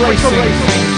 racing.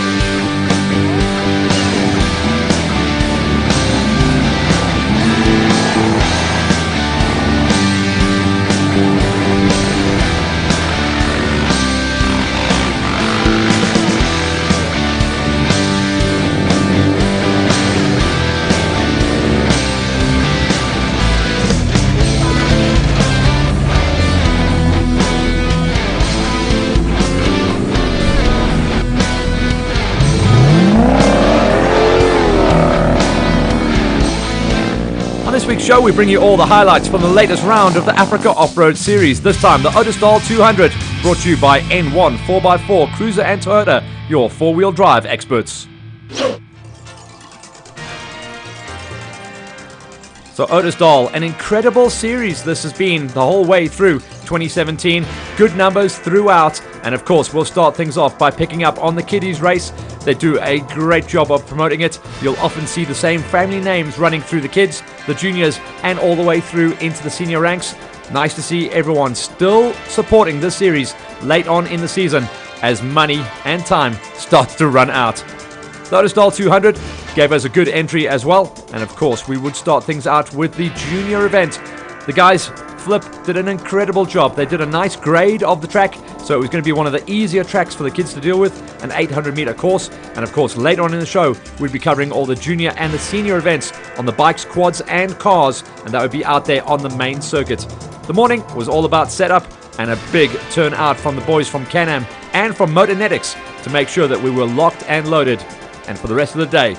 On this week's show, we bring you all the highlights from the latest round of the Africa Off-Road Series. This time, the Ottosdal 200, brought to you by N1 4x4 Cruiser and Toyota, your four-wheel drive experts. So Ottosdal, an incredible series this has been the whole way through 2017. Good numbers throughout, and of course we'll start things off by picking up on the kiddies race. They do a great job of promoting it. You'll often see the same family names running through the kids, the juniors, and all the way through into the senior ranks. Nice to see everyone still supporting this series late on in the season as money and time starts to run out. The Ottosdal 200 gave us a good entry as well, and of course we would start things out with the junior event. The guys, Flip, did an incredible job. They did a nice grade of the track, so it was going to be one of the easier tracks for the kids to deal with, an 800 meter course, and of course later on in the show we'd be covering all the junior and the senior events on the bikes, quads and cars, and that would be out there on the main circuit. The morning was all about setup and a big turnout from the boys from Can-Am and from Motornetics to make sure that we were locked and loaded, and for the rest of the day,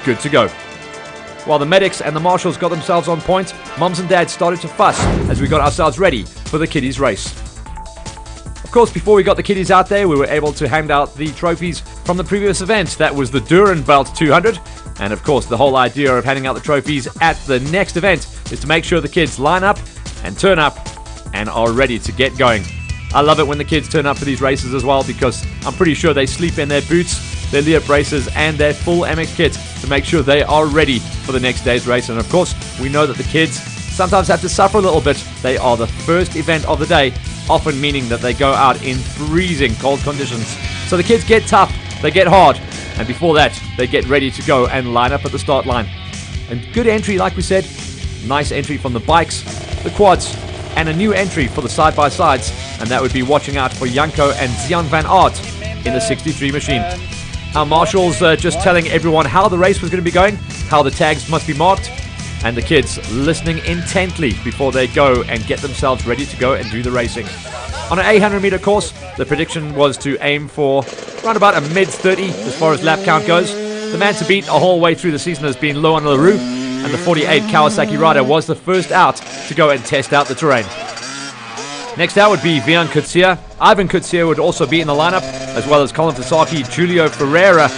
good to go. While the medics and the marshals got themselves on point, mums and dads started to fuss as we got ourselves ready for the kiddies race. Of course, before we got the kiddies out there, we were able to hand out the trophies from the previous event. That was the Duran Belt 200. And of course, the whole idea of handing out the trophies at the next event is to make sure the kids line up and turn up and are ready to get going. I love it when the kids turn up for these races as well, because I'm pretty sure they sleep in their boots, their Leop braces and their full MX kit to make sure they are ready for the next day's race. And of course, we know that the kids sometimes have to suffer a little bit. They are the first event of the day, often meaning that they go out in freezing cold conditions. So the kids get tough, they get hard, and before that, they get ready to go and line up at the start line. And good entry, like we said, nice entry from the bikes, the quads, and a new entry for the side-by-sides, and that would be watching out for Janko and Zian van Aert in the 63 machine. Our marshals just telling everyone how the race was going to be going, how the tags must be marked, and the kids listening intently before they go and get themselves ready to go and do the racing. On an 800 meter course, the prediction was to aim for around about a mid-30 as far as lap count goes. The man to beat a whole way through the season has been Loan LaRue, and the 48 Kawasaki rider was the first out to go and test out the terrain. Next out would be Ivan Coetzee would also be in the lineup, as well as Colin Fasaki, Julio Ferreira.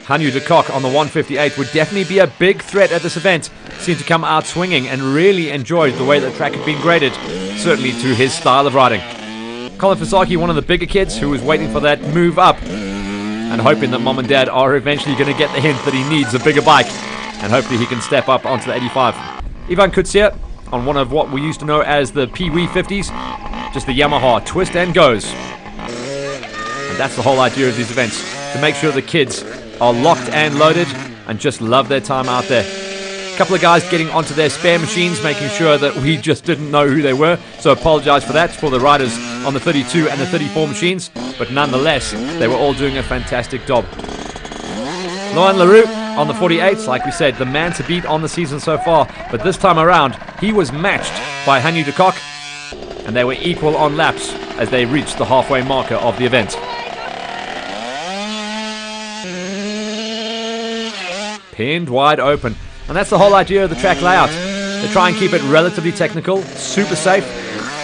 Hanyu de Kock on the 158 would definitely be a big threat at this event. Seemed to come out swinging and really enjoyed the way the track had been graded, certainly to his style of riding. Colin Fasaki, one of the bigger kids who was waiting for that move up and hoping that mom and dad are eventually going to get the hint that he needs a bigger bike, and hopefully he can step up onto the 85. Ivan Coetzee on one of what we used to know as the Pee Wee 50s, just the Yamaha twist and goes. And that's the whole idea of these events, to make sure the kids are locked and loaded and just love their time out there. A couple of guys getting onto their spare machines, making sure that we just didn't know who they were, so apologize for that for the riders on the 32 and the 34 machines, but nonetheless they were all doing a fantastic job. Loan LaRue on the 48s, like we said, the man to beat on the season so far, but this time around he was matched by Hanyu de Kock, and they were equal on laps as they reached the halfway marker of the event. Pinned wide open, and that's the whole idea of the track layout. They try and keep it relatively technical, super safe,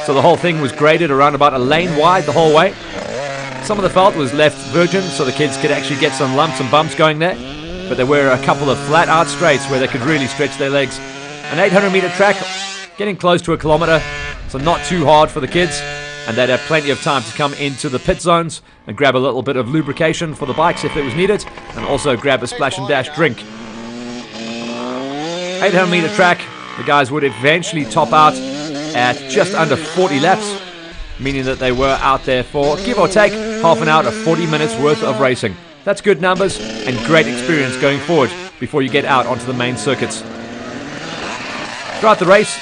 so the whole thing was graded around about a lane wide the whole way. Some of the felt was left virgin, so the kids could actually get some lumps and bumps going there, but there were a couple of flat out straights where they could really stretch their legs. An 800 meter track, getting close to a kilometer, so not too hard for the kids, and they'd have plenty of time to come into the pit zones and grab a little bit of lubrication for the bikes if it was needed, and also grab a splash and dash drink. 800 meter track, the guys would eventually top out at just under 40 laps, meaning that they were out there for, give or take, half an hour to 40 minutes worth of racing. That's good numbers and great experience going forward before you get out onto the main circuits. Throughout the race,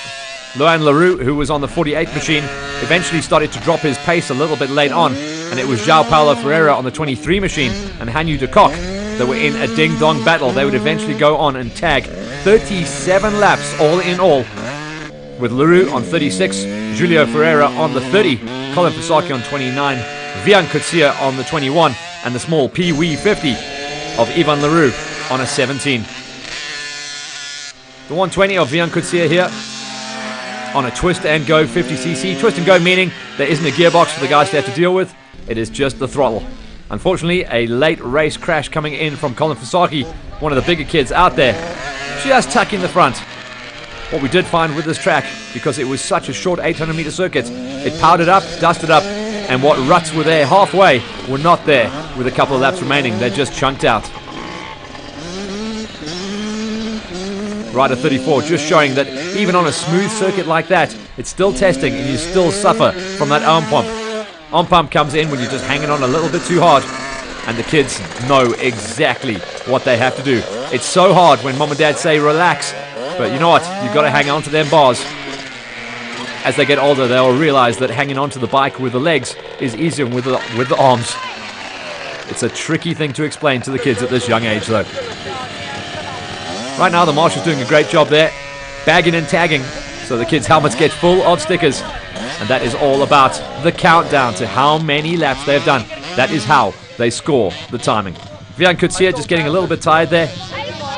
Loan Leroux, who was on the 48 machine, eventually started to drop his pace a little bit late on, and it was João Paulo Ferreira on the 23 machine and Hanyu de Kock that were in a ding-dong battle. They would eventually go on and tag 37 laps all in all, with Leroux on 36, Julio Ferreira on the 30, Colin Fasaki on 29, Vian Kutsia on the 21, and the small Pee-wee 50 of Ivan Leroux on a 17. The 120 of Vian Kutsia here on a twist and go 50cc. Twist and go meaning there isn't a gearbox for the guys to have to deal with. It is just the throttle. Unfortunately, a late race crash coming in from Colin Fasaki, one of the bigger kids out there, just tucking the front. What we did find with this track, because it was such a short 800 meter circuit, it powdered up, dusted up, and what ruts were there halfway were not there with a couple of laps remaining. They're just chunked out. Rider 34 just showing that even on a smooth circuit like that, it's still testing and you still suffer from that arm pump. Arm pump comes in when you're just hanging on a little bit too hard, and the kids know exactly what they have to do. It's so hard when mom and dad say relax, but you know what? You've got to hang on to them bars. As they get older, they'll realize that hanging onto the bike with the legs is easier with the arms. It's a tricky thing to explain to the kids at this young age, though. Right now, the marshal's doing a great job there, bagging and tagging, so the kids' helmets get full of stickers. And that is all about the countdown to how many laps they've done. That is how they score the timing. Vian Kutsia just getting a little bit tired there,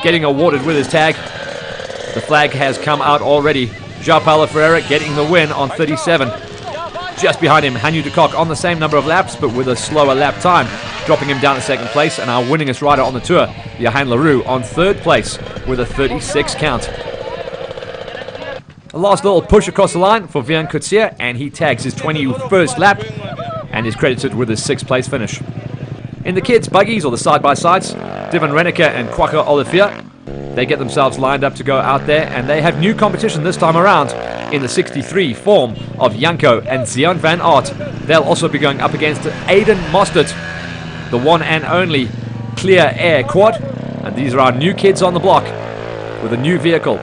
getting awarded with his tag. The flag has come out already. João Paulo Ferreira getting the win on 37. Just behind him, Hanyu de Kock on the same number of laps, but with a slower lap time, dropping him down to second place. And our winningest rider on the tour, Johan Leroux, on third place with a 36 count. A last little push across the line for Vian Kutsia, and he tags his 21st lap and is credited with his 6th place finish. In the kids' buggies, or the side-by-sides, Devon Renneke and Kwaka Olivier, they get themselves lined up to go out there, and they have new competition this time around in the 63 form of Janko and Zion van Aert. They'll also be going up against Aiden Mostert, the one and only Clear Air Quad, and these are our new kids on the block with a new vehicle.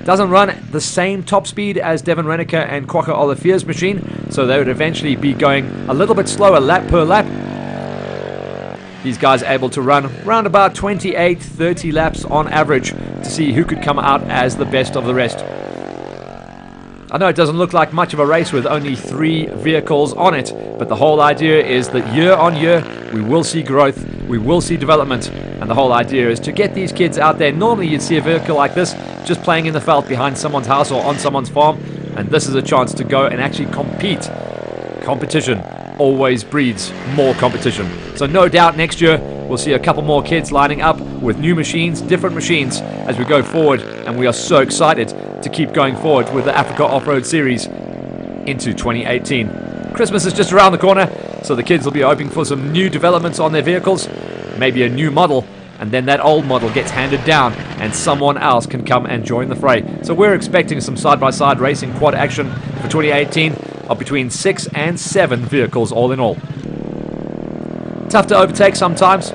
Doesn't run the same top speed as Devon Renneke and Kwaka Olivier's machine, so they would eventually be going a little bit slower lap per lap. These guys are able to run around about 28-30 laps on average to see who could come out as the best of the rest. I know it doesn't look like much of a race with only 3 vehicles on it, but the whole idea is that year on year we will see growth, we will see development, and the whole idea is to get these kids out there. Normally you'd see a vehicle like this just playing in the veld behind someone's house or on someone's farm, and this is a chance to go and actually compete. Competition always breeds more competition. So no doubt next year we'll see a couple more kids lining up with new machines, different machines as we go forward, and we are so excited to keep going forward with the Africa Off-Road Series into 2018. Christmas is just around the corner, so the kids will be hoping for some new developments on their vehicles, maybe a new model, and then that old model gets handed down and someone else can come and join the fray. So we're expecting some side-by-side racing quad action for 2018 of between 6 and 7 vehicles all in all. Tough to overtake sometimes.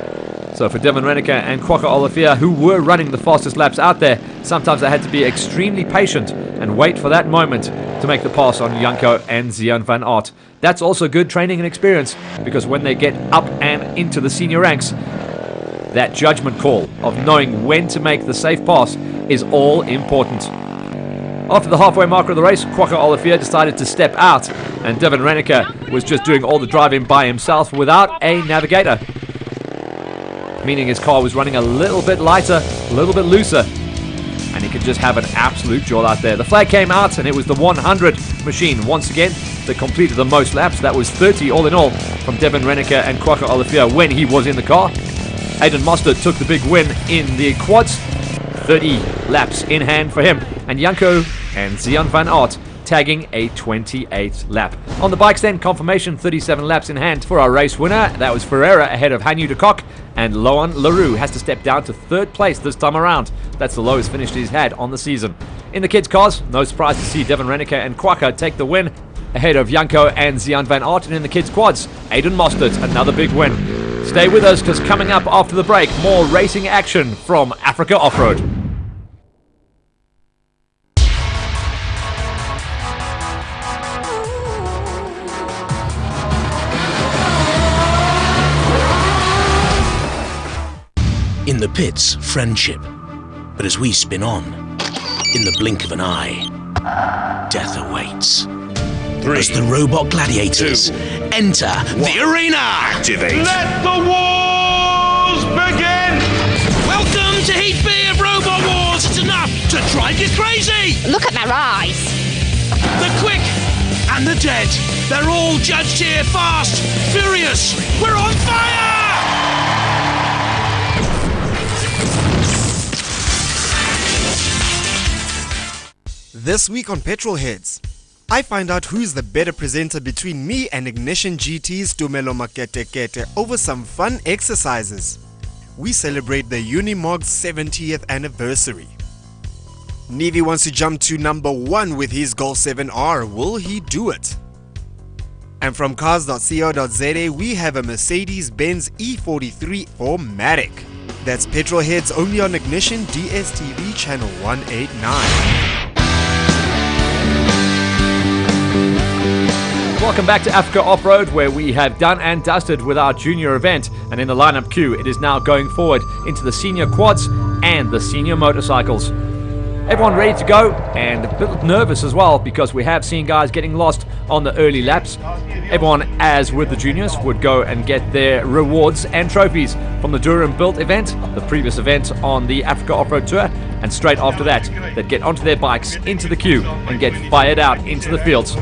So for Devon Renneke and Kwaka Olivier, who were running the fastest laps out there, sometimes they had to be extremely patient and wait for that moment to make the pass on Janko and Zion van Aert. That's also good training and experience, because when they get up and into the senior ranks, that judgment call of knowing when to make the safe pass is all important. After the halfway marker of the race, Kwaka Olivier decided to step out, and Devon Renneke was just doing all the driving by himself without a navigator, meaning his car was running a little bit lighter, a little bit looser, and he could just have an absolute jaw out there. The flag came out, and it was the 100 machine once again that completed the most laps. That was 30 all in all from Devon Renneke and Kwaka Olivier when he was in the car. Aiden Mostert took the big win in the quads, 30 laps in hand for him, and Janko and Zion van Aert tagging a 28 lap. On the bikes then, confirmation 37 laps in hand for our race winner. That was Ferreira ahead of Hanyu de Kock, and Loan Leroux has to step down to 3rd place this time around. That's the lowest finish he's had on the season. In the kids' cars, no surprise to see Devon Renneke and Kwaka take the win ahead of Janko and Zian van Aert. And in the kids' quads, Aiden Mostert, another big win. Stay with us, because coming up after the break, more racing action from Africa Off-Road. In the pits, friendship. But as we spin on, in the blink of an eye, death awaits. 3, as the robot gladiators 2, enter 1. the arena! Activate. Let the wars begin! Welcome to Heat B of Robot Wars! It's enough to drive you crazy! Look at their eyes. The quick and the dead, they're all judged here fast, furious, we're on fire! This week on Petrolheads, I find out who's the better presenter between me and Ignition GT's Tumelo Maketekete over some fun exercises. We celebrate the Unimog's 70th anniversary. Nevi wants to jump to number 1 with his Golf 7R. Will he do it? And from cars.co.za, we have a Mercedes-Benz E43 4MATIC. That's Petrolheads only on Ignition DSTV channel 189. Welcome back to Africa Off-Road, where we have done and dusted with our junior event, and in the lineup queue it is now going forward into the senior quads and the senior motorcycles. Everyone ready to go, and a bit nervous as well, because we have seen guys getting lost on the early laps. Everyone, as with the juniors, would go and get their rewards and trophies from the Durham Built event, the previous event on the Africa Off-Road Tour, and straight after that, they'd get onto their bikes into the queue and get fired out into the fields.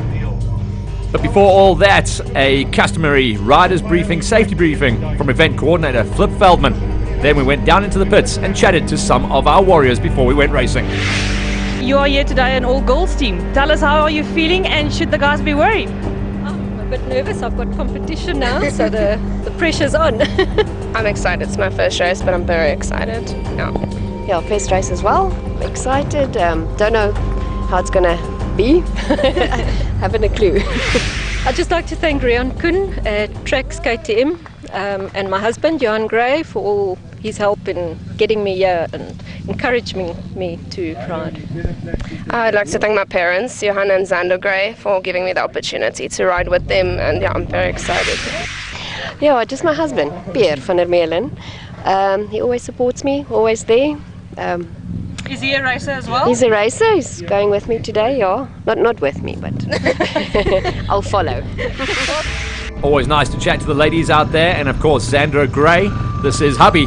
But before all that, a customary riders briefing, safety briefing from event coordinator Flip Feldman. Then we went down into the pits and chatted to some of our warriors before we went racing. You are here today an all-girls team. Tell us, how are you feeling, and should the guys be worried? I'm a bit nervous. I've got competition now, so the pressure's on. I'm excited. It's my first race, but I'm very excited. Yeah, first race as well. Excited. Don't know how it's gonna be. Haven't a clue. I'd just like to thank Rian Kun at Tracks KTM and my husband Johan Gray for all his help in getting me here and encouraging me to ride. I'd like to thank my parents, Johan and Xander Gray, for giving me the opportunity to ride with them, and yeah, I'm very excited. Yeah, just my husband, Pierre van der Meulen. He always supports me, always there. Is he a racer as well? He's a racer. He's going with me today, yeah. Not with me, but I'll follow. Always nice to chat to the ladies out there, and of course Xander Gray. This is hubby,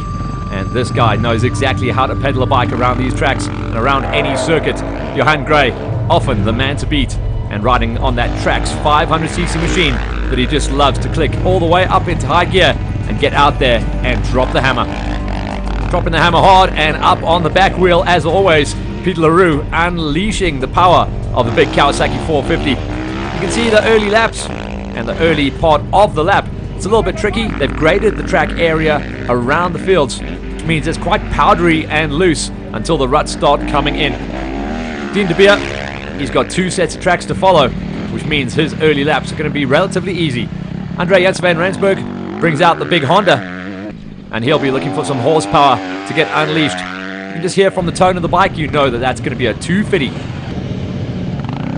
and this guy knows exactly how to pedal a bike around these tracks and around any circuit. Johan Gray, often the man to beat, and riding on that Trax 500cc machine that he just loves to click all the way up into high gear and get out there and drop the hammer. Dropping the hammer hard and up on the back wheel as always. Peter LaRue unleashing the power of the big Kawasaki 450. You can see the early laps and the early part of the lap. It's a little bit tricky. They've graded the track area around the fields, which means it's quite powdery and loose until the ruts start coming in. Dean De Beer, he's got 2 sets of tracks to follow, which means his early laps are going to be relatively easy. Andre Jens van Rensburg brings out the big Honda, and he'll be looking for some horsepower to get unleashed. You can just hear from the tone of the bike, you know that that's going to be a 250.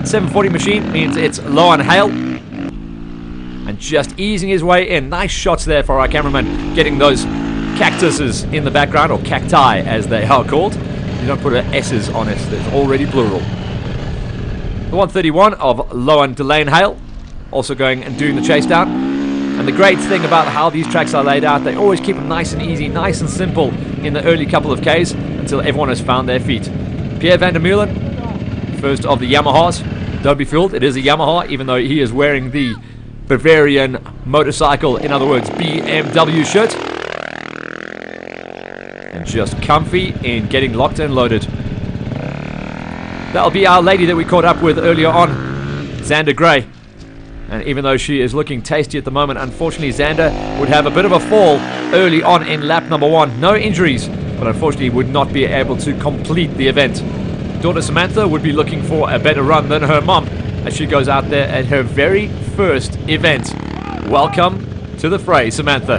740 machine means it's low on hail, and just easing his way in. Nice shots there for our cameraman, getting those cactuses in the background, or cacti as they are called. You don't put S's on it, it's already plural. The 131 of Loan Delane Hale also going and doing the chase down. And the great thing about how these tracks are laid out, they always keep them nice and easy, nice and simple in the early couple of Ks until everyone has found their feet. Pierre van der Meulen, first of the Yamahas. Don't be fooled, it is a Yamaha, even though he is wearing the Bavarian motorcycle, in other words, BMW shirt. And just comfy in getting locked and loaded. That'll be our lady that we caught up with earlier on, Xander Gray. And even though she is looking tasty at the moment, unfortunately Xander would have a bit of a fall early on in lap number 1. No injuries, but unfortunately would not be able to complete the event. Daughter Samantha would be looking for a better run than her mom, as she goes out there at her very first event. Welcome to the fray, Samantha.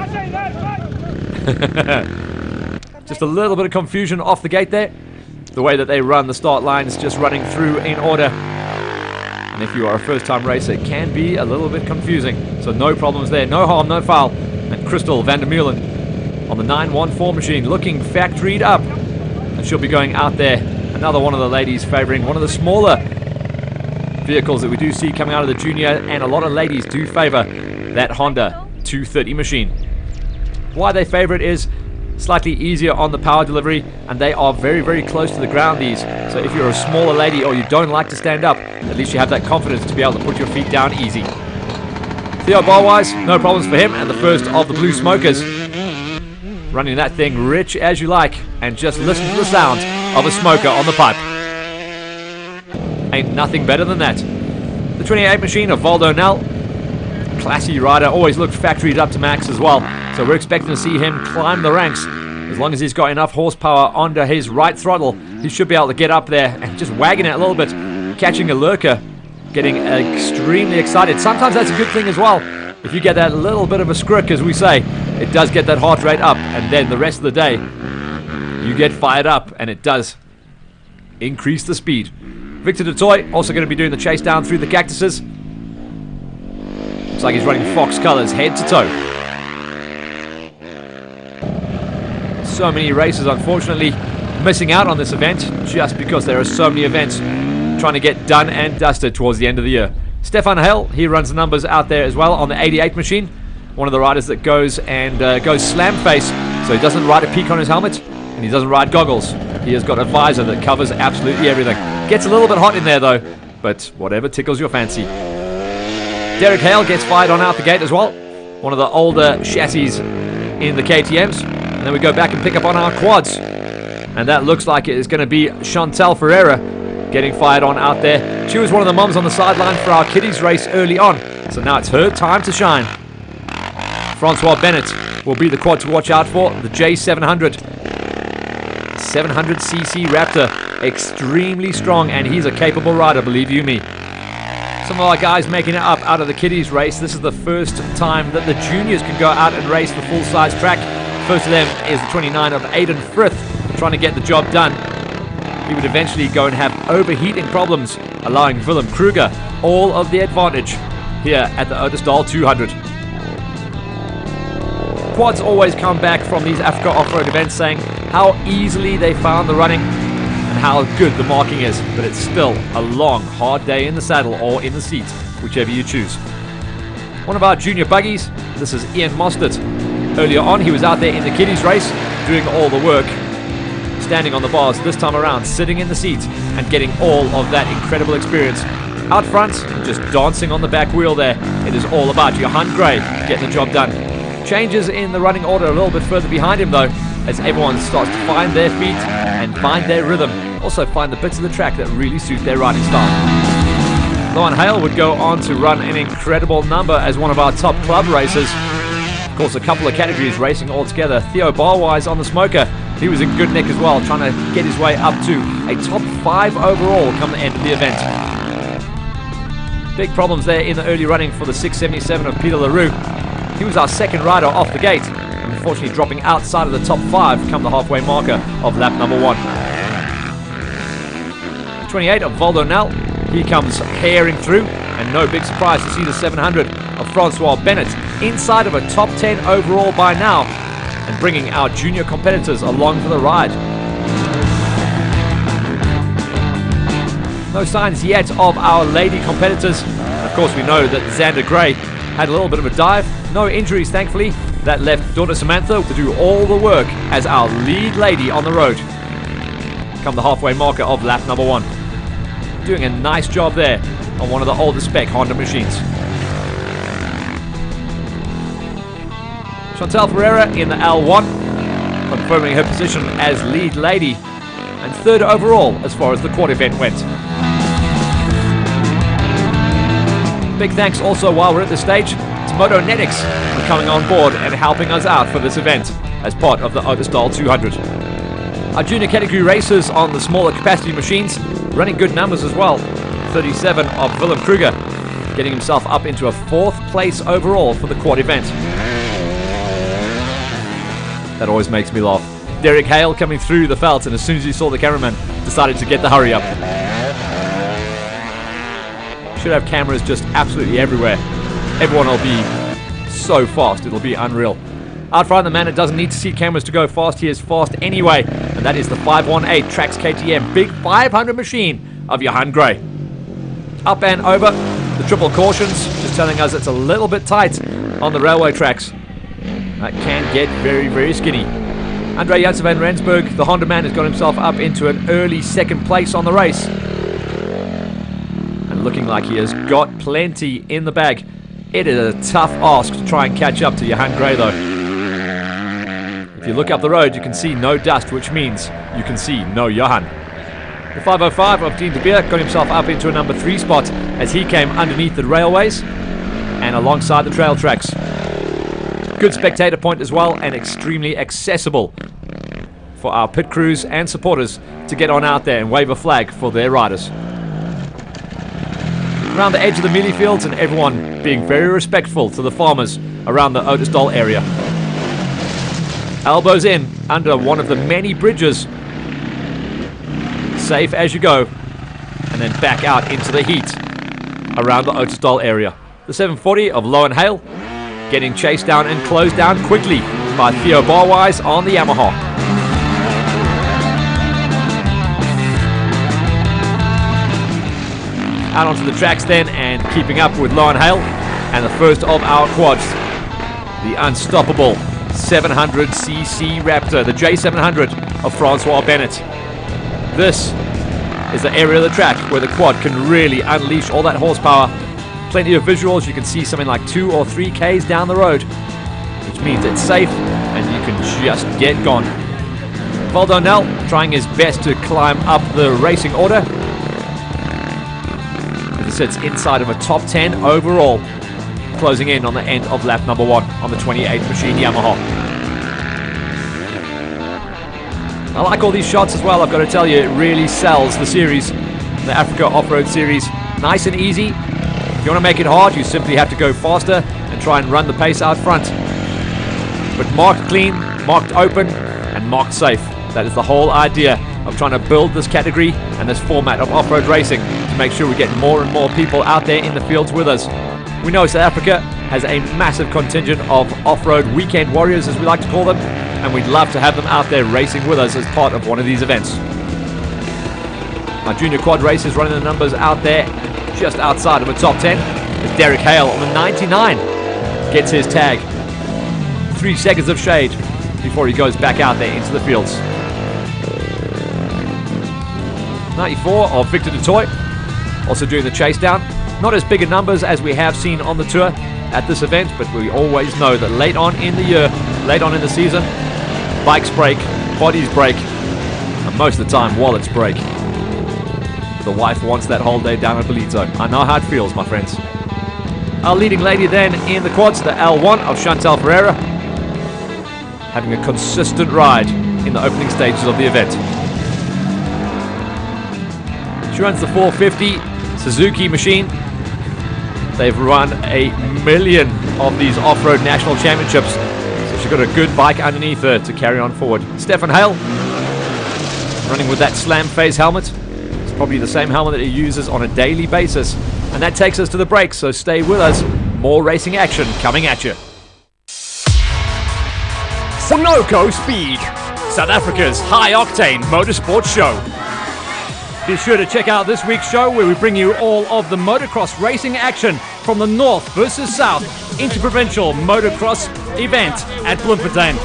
Just a little bit of confusion off the gate there. The way that they run the start lines, just running through in order. And if you are a first-time racer, it can be a little bit confusing. So no problems there, no harm, no foul. And Crystal van der Meulen on the 914 machine, looking factoried up. And she'll be going out there. Another one of the ladies favouring one of the smaller vehicles that we do see coming out of the junior. And a lot of ladies do favour that Honda 230 machine. Why they favour it is slightly easier on the power delivery, and they are very, very close to the ground, these. So if you're a smaller lady or you don't like to stand up, at least you have that confidence to be able to put your feet down easy. Theo Barwise, no problems for him, and the first of the Blue Smokers. Running that thing rich as you like, and just listen to the sound of a smoker on the pipe. Ain't nothing better than that. The 28 machine of Valdo Nell. Classy rider, always looked factoried up to max as well. So we're expecting to see him climb the ranks. As long as he's got enough horsepower under his right throttle, he should be able to get up there and just wagging it a little bit, catching a lurker, getting extremely excited. Sometimes that's a good thing as well. If you get that little bit of a scrook, as we say, it does get that heart rate up, and then the rest of the day, you get fired up, and it does increase the speed. Victor de Toy also going to be doing the chase down through the cactuses. Looks like he's running Fox colors head to toe. So many races, unfortunately, missing out on this event just because there are so many events trying to get done and dusted towards the end of the year. Stefan Hell, he runs the numbers out there as well on the 88 machine. One of the riders that goes slam face, so he doesn't ride a peak on his helmet and he doesn't ride goggles. He has got a visor that covers absolutely everything. Gets a little bit hot in there though, but whatever tickles your fancy. Derek Hale gets fired on out the gate as well. One of the older chassis in the KTMs. And then we go back and pick up on our quads. And that looks like it is going to be Chantal Ferreira getting fired on out there. She was one of the moms on the sideline for our kiddies race early on. So now it's her time to shine. Francois Bennett will be the quad to watch out for. The J700. 700cc Raptor. Extremely strong, and he's a capable rider, believe you me. Some of our guys making it up out of the kiddies race. This is the first time that the juniors can go out and race the full-size track. First of them is the 29 of Aidan Frith, trying to get the job done. He would eventually go and have overheating problems, allowing Willem Kruger all of the advantage here at the Ottosdal 200. Quads always come back from these Africa off-road events saying how easily they found the running and how good the marking is, but it's still a long, hard day in the saddle or in the seat, whichever you choose. One of our junior buggies, this is Ian Mostert. Earlier on, he was out there in the kiddies race, doing all the work, standing on the bars. This time around, sitting in the seat and getting all of that incredible experience. Out front, just dancing on the back wheel there. It is all about Johan Gray getting the job done. Changes in the running order a little bit further behind him though, as everyone starts to find their feet and find their rhythm. Also find the bits of the track that really suit their riding style. Loan Hale would go on to run an incredible number as one of our top club racers. Of course, a couple of categories racing all together. Theo Barwise on the smoker. He was in good nick as well, trying to get his way up to a top 5 overall come the end of the event. Big problems there in the early running for the 677 of Peter LaRue. He was our second rider off the gate, unfortunately dropping outside of the top 5 come the halfway marker of lap number 1. 28 of Valdo Nell. He comes herring through, and no big surprise to see the 700 of Francois Bennett inside of a top 10 overall by now, and bringing our junior competitors along for the ride. No signs yet of our lady competitors. Of course, we know that Xander Gray had a little bit of a dive. No injuries, thankfully. That left daughter Samantha to do all the work as our lead lady on the road. Come the halfway marker of lap number 1. Doing a nice job there on one of the older spec Honda machines. Chantal Ferreira in the L1, confirming her position as lead lady and 3rd overall as far as the quad event went. Big thanks also while we're at this stage to Motonetics for coming on board and helping us out for this event as part of the Ottosdal 200. Our junior category racers on the smaller capacity machines running good numbers as well. 37 of Willem Kruger, getting himself up into a 4th place overall for the quad event. That always makes me laugh. Derek Hale coming through the felt, and as soon as he saw the cameraman, decided to get the hurry up. Should have cameras just absolutely everywhere. Everyone will be so fast, it'll be unreal. Out front, the man that doesn't need to see cameras to go fast, he is fast anyway, and that is the 518 Trax KTM big 500 machine of Johan Gray. Up and over, the triple cautions, just telling us it's a little bit tight on the railway tracks. That can get very, very skinny. Andre Janssen van Rensburg, the Honda man, has got himself up into an early 2nd place on the race. And looking like he has got plenty in the bag. It is a tough ask to try and catch up to Johan Gray though. If you look up the road, you can see no dust, which means you can see no Johan. The 505 of Dean de Beer got himself up into a number 3 spot as he came underneath the railways and alongside the trail tracks. Good spectator point as well, and extremely accessible for our pit crews and supporters to get on out there and wave a flag for their riders. Around the edge of the mealie fields, and everyone being very respectful to the farmers around the Ottosdal area. Elbows in under one of the many bridges. Safe as you go, and then back out into the heat around the Ottosdal area. The 740 of Lowen Hale getting chased down and closed down quickly by Theo Barwise on the Yamaha. Out onto the tracks then, and keeping up with Lowen Hale, and the first of our quads, the unstoppable 700cc Raptor, the J700 of Francois Bennett. This is the area of the track where the quad can really unleash all that horsepower. Plenty of visuals. You can see something like 2 or 3 Ks down the road, which means it's safe and you can just get gone. Val Donnell trying his best to climb up the racing order. He sits inside of a top 10 overall, closing in on the end of lap number 1 on the 28 machine Yamaha. I like all these shots as well, I've got to tell you, it really sells the series, the Africa Off-Road Series. Nice and easy. If you want to make it hard, you simply have to go faster and try and run the pace out front. But marked clean, marked open, and marked safe. That is the whole idea of trying to build this category and this format of off-road racing to make sure we get more and more people out there in the fields with us. We know South Africa has a massive contingent of off-road weekend warriors, as we like to call them, and we'd love to have them out there racing with us as part of one of these events. Our junior quad race is running the numbers out there just outside of a top 10 as Derek Hale on the 99 gets his tag. 3 seconds of shade before he goes back out there into the fields. 94 of Victor de Toy also doing the chase down. Not as big a numbers as we have seen on the tour at this event, but we always know that late on in the year, late on in the season, bikes break, bodies break, and most of the time wallets break. The wife wants that holiday down at Belito. I know how it feels, my friends. Our leading lady then in the quads, the L1 of Chantal Ferreira, having a consistent ride in the opening stages of the event. She runs the 450 Suzuki machine. They've run 1,000,000 of these off-road national championships, so she's got a good bike underneath her to carry on forward. Stefan Hale running with that slam face helmet. It's probably the same helmet that he uses on a daily basis. And that takes us to the break, so stay with us. More racing action coming at you. Sunoco Speed, South Africa's high-octane motorsport show. Be sure to check out this week's show where we bring you all of the motocross racing action from the North versus South Interprovincial Motocross event at Bloemfontein.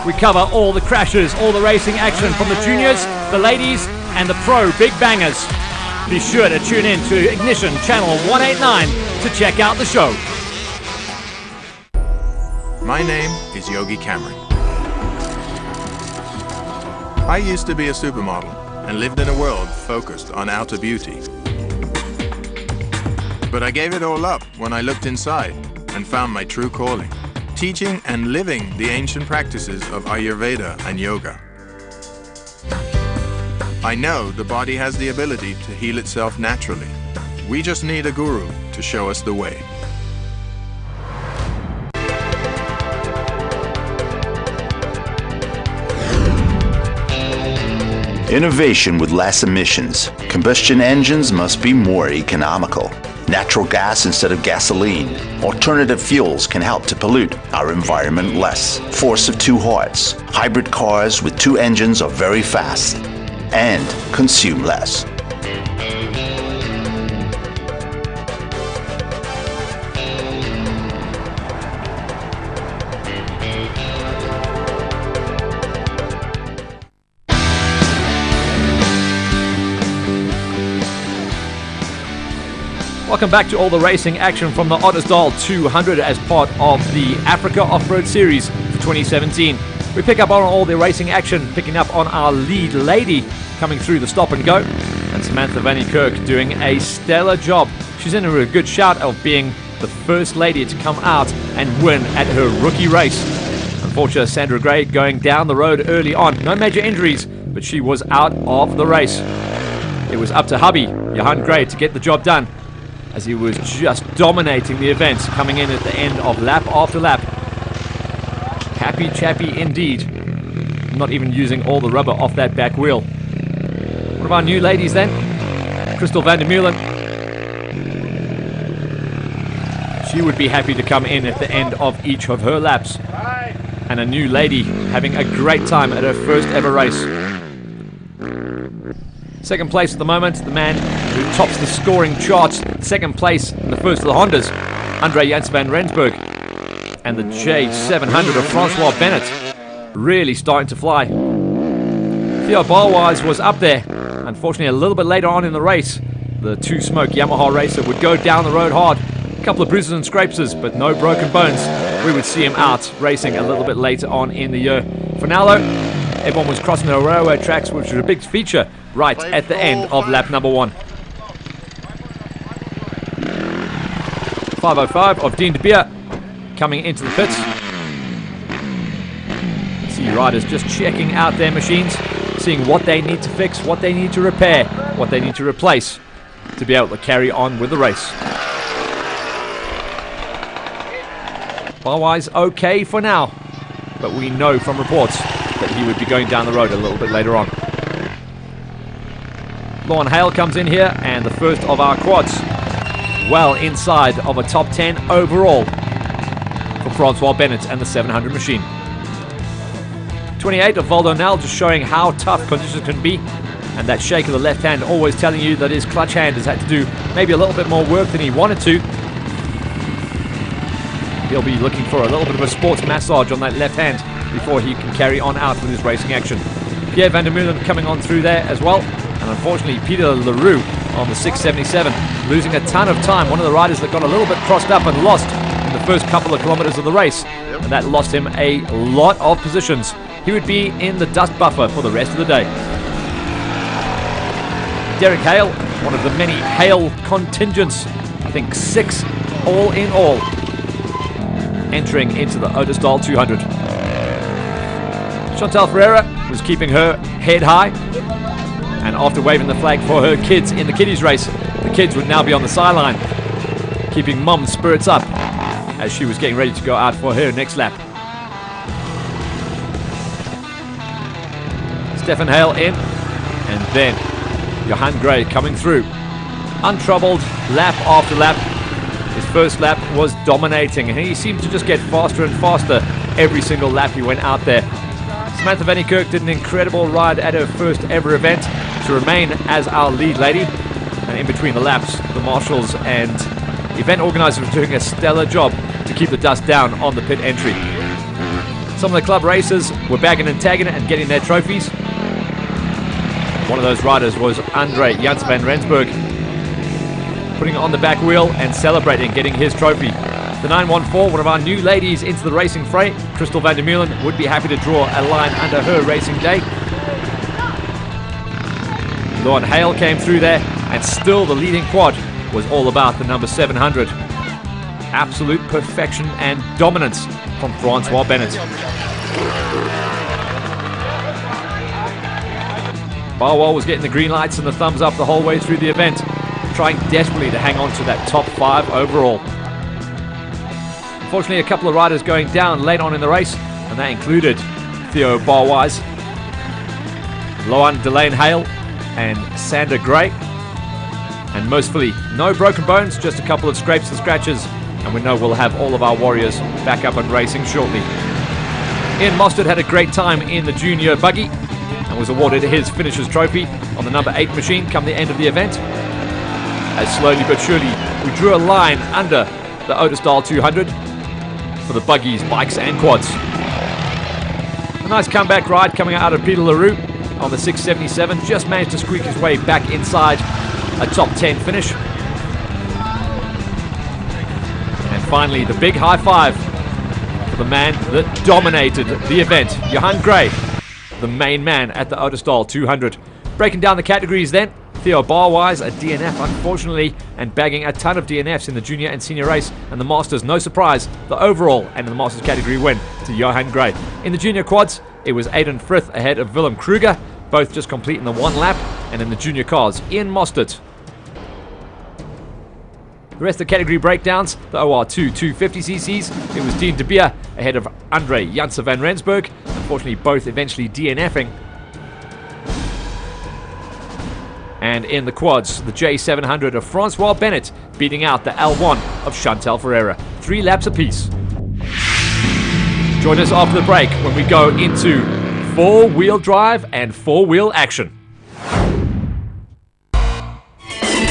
We cover all the crashes, all the racing action from the juniors, the ladies, and the pro big bangers. Be sure to tune in to Ignition Channel 189 to check out the show. My name is Yogi Cameron. I used to be a supermodel and lived in a world focused on outer beauty. But I gave it all up when I looked inside and found my true calling, teaching and living the ancient practices of Ayurveda and yoga. I know the body has the ability to heal itself naturally. We just need a guru to show us the way. Innovation with less emissions. Combustion engines must be more economical. Natural gas instead of gasoline. Alternative fuels can help to pollute our environment less. Force of two hearts. Hybrid cars with two engines are very fast and consume less. Welcome back to all the racing action from the Ottosdal 200 as part of the Africa Off-Road Series for 2017. We pick up on all the racing action, picking up on our lead lady coming through the stop and go, and Samantha Van Kirk doing a stellar job. She's in a good shout of being the first lady to come out and win at her rookie race. Unfortunately, Sandra Gray going down the road early on. No major injuries, but she was out of the race. It was up to hubby, Johan Gray, to get the job done, as he was just dominating the event, coming in at the end of lap after lap. Happy chappy indeed. Not even using all the rubber off that back wheel. One of our new ladies then, Crystal van der Meulen. She would be happy to come in at the end of each of her laps. And a new lady having a great time at her first ever race. Second place at the moment, the man who tops the scoring charts. Second place in the first of the Hondas, Andre Jans van Rensburg. And the J700 of Francois Bennett really starting to fly. Theo Balwise was up there. Unfortunately, a little bit later on in the race, the two-smoke Yamaha racer would go down the road hard. A couple of bruises and scrapes, but no broken bones. We would see him out racing a little bit later on in the year. For now, though, everyone was crossing the railway tracks, which was a big feature right at the end of lap number 1. 5:05 of Dean de Beer coming into the pits. See riders just checking out their machines, seeing what they need to fix, what they need to repair, what they need to replace to be able to carry on with the race. Otherwise, okay for now, but we know from reports that he would be going down the road a little bit later on. Lauren Hale comes in here, and the first of our quads, well inside of a top 10 overall for Francois Bennett and the 700 machine. 28 of Valdo Nel, just showing how tough conditions can be, and that shake of the left hand always telling you that his clutch hand has had to do maybe a little bit more work than he wanted to. He'll be looking for a little bit of a sports massage on that left hand before he can carry on out with his racing action. Pierre van der Meulen coming on through there as well. And unfortunately, Peter Leroux on the 677, losing a ton of time. One of the riders that got a little bit crossed up and lost in the first couple of kilometers of the race. And that lost him a lot of positions. He would be in the dust buffer for the rest of the day. Derek Hale, one of the many Hale contingents. I think 6 all in all, entering into the Ottosdal 200. Chantal Ferreira was keeping her head high. And after waving the flag for her kids in the kiddies race, the kids would now be on the sideline, keeping Mom's spirits up as she was getting ready to go out for her next lap. Stefan Hale in, and then Johan Gray coming through. Untroubled lap after lap. His first lap was dominating, and he seemed to just get faster and faster every single lap he went out there. Samantha Van Kirk did an incredible ride at her first ever event to remain as our lead lady. And in between the laps, the marshals and event organizers were doing a stellar job to keep the dust down on the pit entry. Some of the club racers were bagging and tagging it and getting their trophies. One of those riders was Andre Jans van Rensburg, putting it on the back wheel and celebrating getting his trophy. The 914, one of our new ladies into the racing fray, Crystal van der Meulen, would be happy to draw a line under her racing day. Lauren Hale came through there, and still the leading quad was all about the number 700. Absolute perfection and dominance from Francois Bennett. Barwell was getting the green lights and the thumbs up the whole way through the event, trying desperately to hang on to that top 5 overall. Unfortunately, a couple of riders going down late on in the race, and that included Theo Barwise, Loan Delane Hale, and Sander Gray. And mostly no broken bones, just a couple of scrapes and scratches, and we know we'll have all of our warriors back up and racing shortly. Ian Mostert had a great time in the junior buggy and was awarded his finisher's trophy on the number 8 machine come the end of the event. As slowly but surely we drew a line under the Ottosdal 200 for the buggies, bikes and quads. A nice comeback ride coming out of Peter LaRue on the 677, just managed to squeak his way back inside a top 10 finish. And finally the big high five for the man that dominated the event, Johan Gray, the main man at the Ottosdal 200. Breaking down the categories then, Theo Barwise, a DNF unfortunately, and bagging a ton of DNFs in the junior and senior race, and the Masters, no surprise, the overall and in the Masters category win to Johan Gray. In the junior quads, it was Aidan Frith ahead of Willem Kruger, both just completing the 1 lap, and in the junior cars, Ian Mostert. The rest of the category breakdowns, the OR2 250cc's, it was Dean De Beer ahead of Andre Janse van Rensburg, unfortunately both eventually DNFing. And in the quads, the J700 of Francois Bennett beating out the L1 of Chantal Ferreira. 3 laps apiece. Join us after the break when we go into 4-wheel drive and 4-wheel action.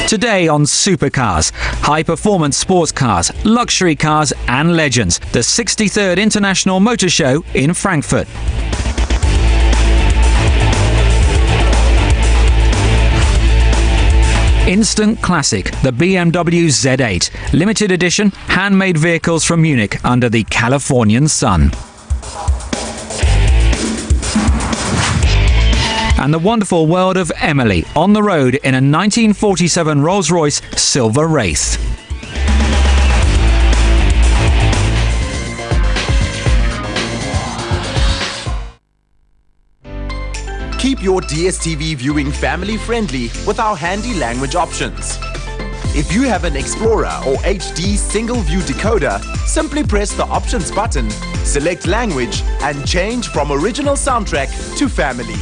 Today on Supercars, high-performance sports cars, luxury cars and legends. The 63rd International Motor Show in Frankfurt. Instant classic, the BMW Z8. Limited edition, handmade vehicles from Munich under the Californian sun. And the wonderful world of Emily, on the road in a 1947 Rolls-Royce Silver Wraith. Keep your DSTV viewing family-friendly with our handy language options. If you have an Explorer or HD single-view decoder, simply press the Options button, select Language, and change from Original Soundtrack to Family.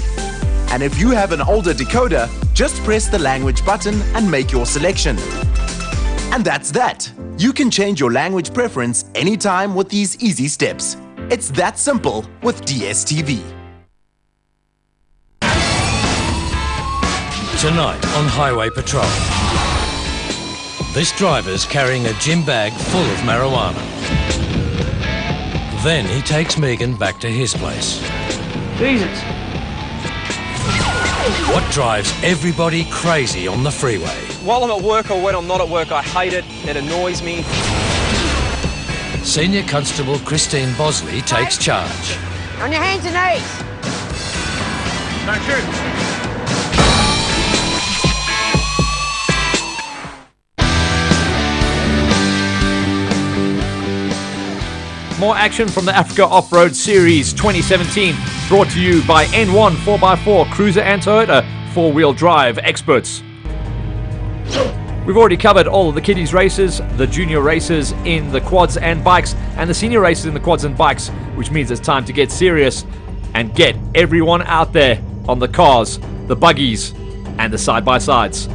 And if you have an older decoder, just press the Language button and make your selection. And that's that. You can change your language preference anytime with these easy steps. It's that simple with DSTV. Tonight on Highway Patrol. This driver's carrying a gym bag full of marijuana. Then he takes Megan back to his place. Jesus. What drives everybody crazy on the freeway? While I'm at work or when I'm not at work, I hate it. It annoys me. Senior Constable Christine Bosley takes charge. On your hands and knees. Don't shoot. More action from the Africa Off-Road Series 2017, brought to you by N1 4x4 Cruiser and Toyota 4-wheel drive experts. We've already covered all of the kiddies races, the junior races in the quads and bikes, and the senior races in the quads and bikes, which means it's time to get serious and get everyone out there on the cars, the buggies, and the side-by-sides.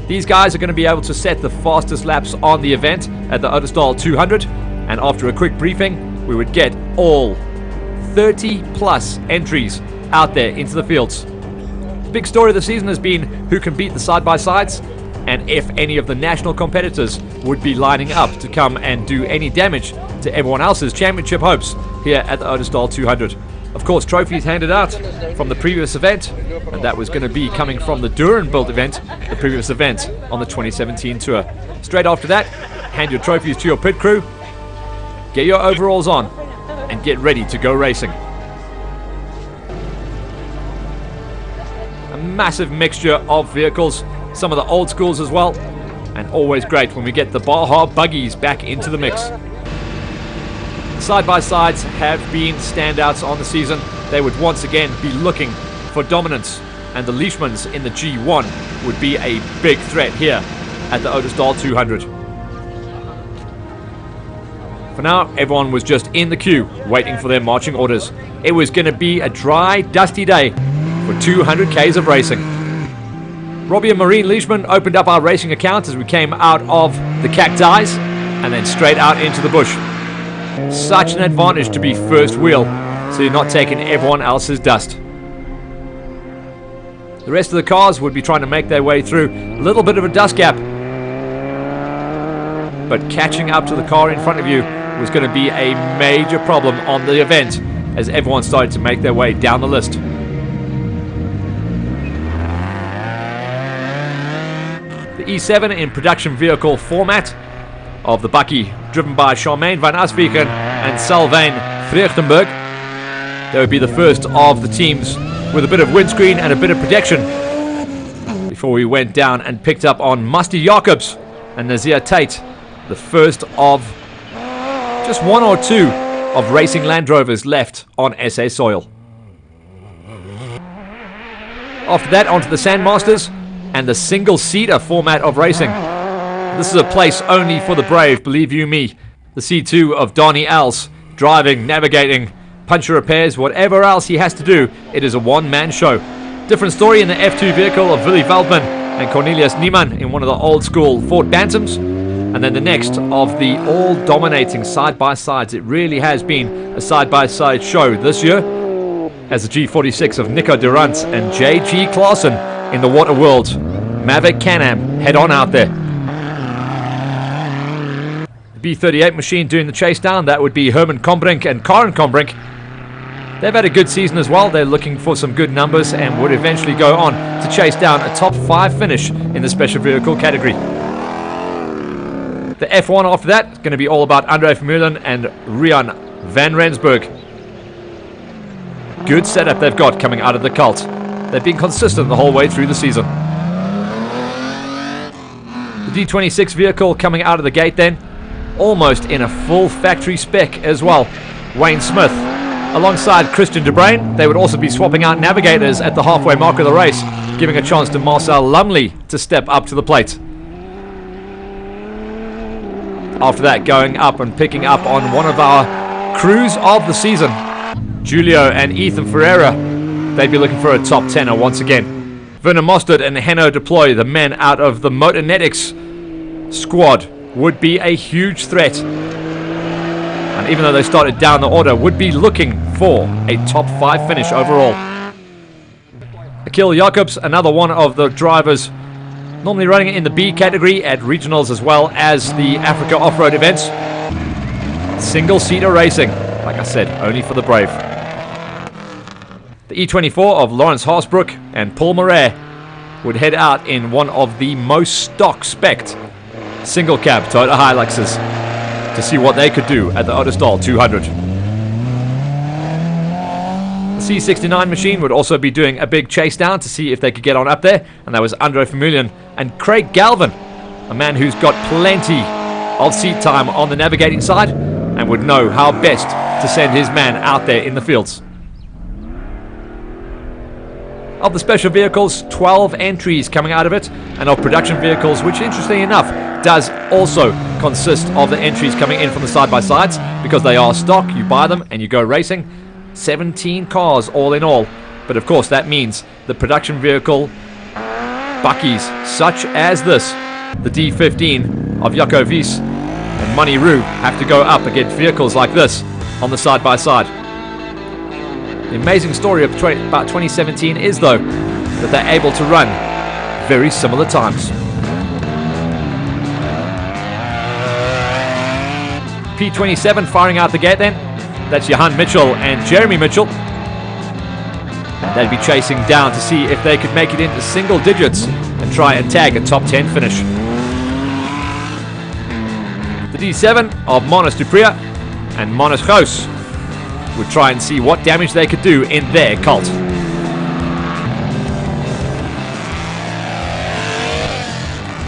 These guys are going to be able to set the fastest laps on the event at the Ottosdal 200. And after a quick briefing, we would get all 30 plus entries out there into the fields. The big story of the season has been who can beat the side-by-sides and if any of the national competitors would be lining up to come and do any damage to everyone else's championship hopes here at the Ottosdal 200. Of course, trophies handed out from the previous event, and that was going to be coming from the Duren-built event, the previous event on the 2017 tour. Straight after that, hand your trophies to your pit crew, get your overalls on, and get ready to go racing. A massive mixture of vehicles, some of the old schools as well, and always great when we get the Baja buggies back into the mix. Side-by-sides have been standouts on the season. They would once again be looking for dominance. and the Leishmans in the G1 would be a big threat here at the Ottosdal 200. For now, everyone was just in the queue, waiting for their marching orders. It was going to be a dry, dusty day for 200 Ks of racing. Robbie and Maureen Leishman opened up our racing account as we came out of the cacti and then straight out into the bush. Such an advantage to be first wheel, so you're not taking everyone else's dust. The rest of the cars would be trying to make their way through a little bit of a dust gap, but catching up to the car in front of you was going to be a major problem on the event as everyone started to make their way down the list. The E7 in production vehicle format of the bakkie, driven by Charmaine van Asviken and Salvain Vreugdenberg. They would be the first of the teams with a bit of windscreen and a bit of protection before we went down and picked up on Musty Jacobs and Nazir Tate, the first of just one or two of racing Land Rovers left on SA soil. After that, onto the Sandmasters and the single-seater format of racing. This is a place only for the brave, believe you me. The C2 of Donnie Els, driving, navigating, puncture repairs, whatever else he has to do, it is a one-man show. Different story in the F2 vehicle of Willy Veldman and Cornelius Niemann in one of the old-school Ford Bantams. And then the next of the all-dominating side-by-sides. It really has been a side-by-side show this year, as the G46 of Nico Durant and J.G. Claassen in the Water World Mavic Can-Am head on out there. The B38 machine doing the chase down, that would be Herman Kombrink and Karen Kombrink. They've had a good season as well. They're looking for some good numbers and would eventually go on to chase down a top 5 finish in the special vehicle category. The F1 after that is going to be all about André Vermeulen and Rian van Rensburg. Good setup they've got coming out of the cult. They've been consistent the whole way through the season. The D26 vehicle coming out of the gate then, almost in a full factory spec as well. Wayne Smith, alongside Christian De Bruyn. They would also be swapping out navigators at the halfway mark of the race, giving a chance to Marcel Lumley to step up to the plate. After that, going up and picking up on one of our crews of the season, Julio and Ethan Ferreira. They'd be looking for a top 10er once again. Werner Mostert and Henno Deploy, the men out of the Motornetics squad, would be a huge threat. And even though they started down the order, would be looking for a top 5 finish overall. Akil Jacobs, another one of the drivers normally running it in the B category at regionals as well as the Africa off-road events. Single-seater racing, like I said, only for the brave. The E24 of Lawrence Haasbrook and Paul Murray would head out in one of the most stock-spec'd single-cab Toyota Hiluxes to see what they could do at the Ottosdal 200. The C69 machine would also be doing a big chase down to see if they could get on up there, and that was André Vermeulen and Craig Galvin, a man who's got plenty of seat time on the navigating side and would know how best to send his man out there in the fields. Of the special vehicles, 12 entries coming out of it, and of production vehicles, which interestingly enough does also consist of the entries coming in from the side-by-sides, because they are stock, you buy them and you go racing. 17 cars all in all, but of course that means the production vehicle bakkies such as this, the D15 of Jaco Wies and Money Roo, have to go up against vehicles like this on the side-by-side. The amazing story of about 2017 is, though, that they're able to run very similar times. P27 firing out the gate then. That's Johan Mitchell and Jeremy Mitchell. They'd be chasing down to see if they could make it into single digits and try and tag a top 10 finish. The D7 of Manus Dupria and Manus Gous would try and see what damage they could do in their cult.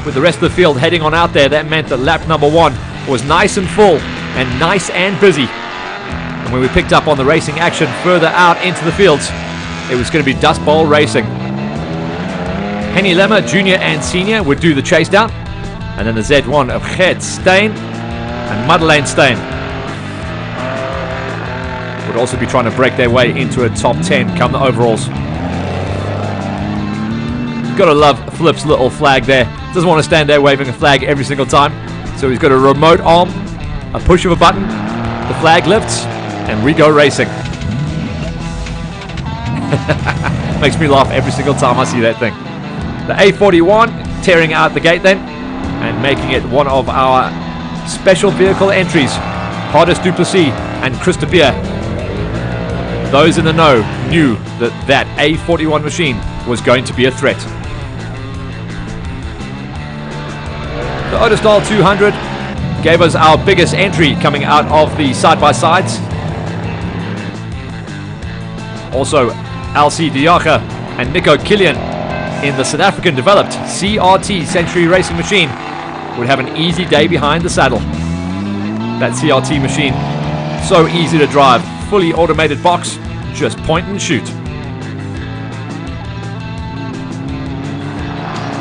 With the rest of the field heading on out there, that meant that lap number 1 was nice and full and nice and busy. And when we picked up on the racing action further out into the fields, it was going to be Dust Bowl racing. Henny Lemmer, Junior and Senior, would do the chase down. And then the Z1 of Gert Steyn and Madeleine Steyn would also be trying to break their way into a top 10 come the overalls. Gotta love Flip's little flag there. Doesn't want to stand there waving a flag every single time. So he's got a remote arm, a push of a button, the flag lifts, and we go racing. Makes me laugh every single time I see that thing. The A41 tearing out the gate then, and making it one of our special vehicle entries. Hardest Duplessis and Christa Beer. Those in the know knew that A41 machine was going to be a threat. The Ottosdal 200 gave us our biggest entry coming out of the side-by-sides. Also, Alcy Diacha and Nico Killian in the South African developed CRT Century Racing Machine would have an easy day behind the saddle. That CRT machine, so easy to drive, fully automated box, just point and shoot.